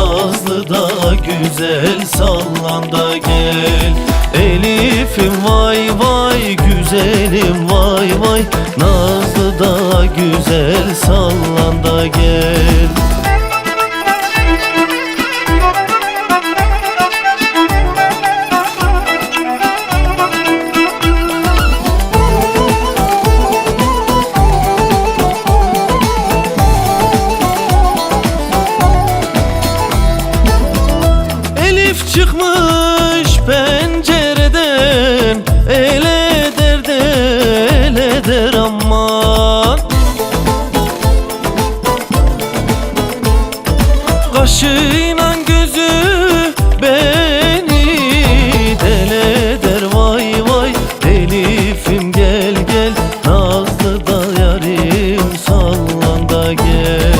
Nazlı da güzel sallan da gel. Elif'im vay vay güzelim vay vay, Nazlı da güzel sallan da gel. Çıkmış pencereden, el eder de el eder aman. Kaşıyla gözü beni del eder vay vay. Elif'im gel gel, Nazlı da yarim sallan da gel.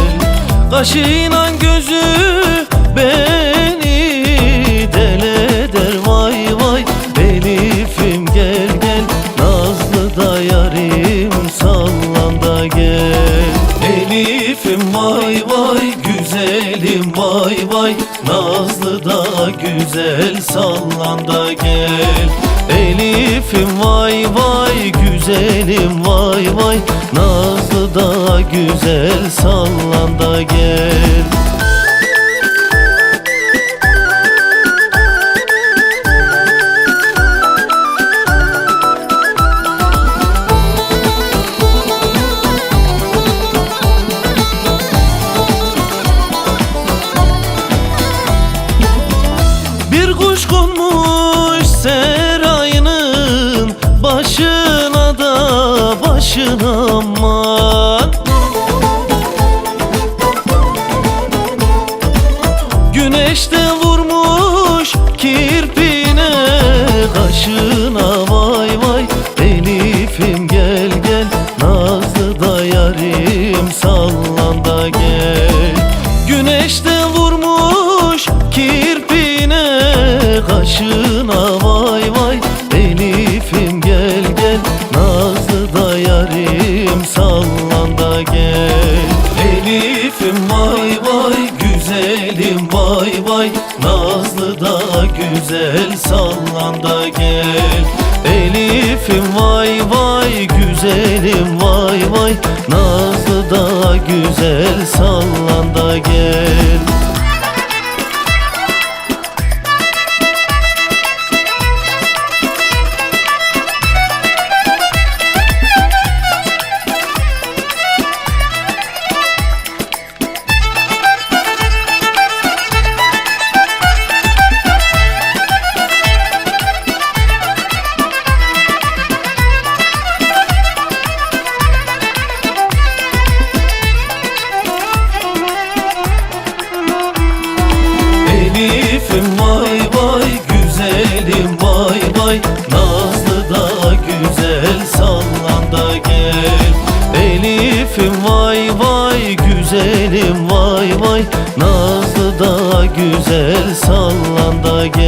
Kaşıyla gözü beni del eder vay vay. Elif'im gel gel, Nazlı da yarim sallan da gel. Elif'im vay vay güzelim vay vay, Nazlı da güzel sallan da gel. Elif'im vay vay güzelim vay vay, Nazlı da güzel sallan da gel. Kuş konmuş serayının başına da başına aman. Güneşte vurmuş kirpine kaşına vay vay. Elif'im gel gel, Nazlı da yarim sallan da gel. Güneşte vurmuş kirpine kaşına vay vay. Elif'im gel gel, Nazlı da yarim sallan da gel. Elif'im vay vay güzelim vay vay, Nazlı da güzel sallan da gel. Elif'im vay vay güzelim vay vay, Nazlı da güzel sallan da gel. Elif'im vay vay güzelim vay vay, Nazlı da güzel sallan da gel. Elif'im vay vay güzelim vay vay, Nazlı da güzel sallan da gel.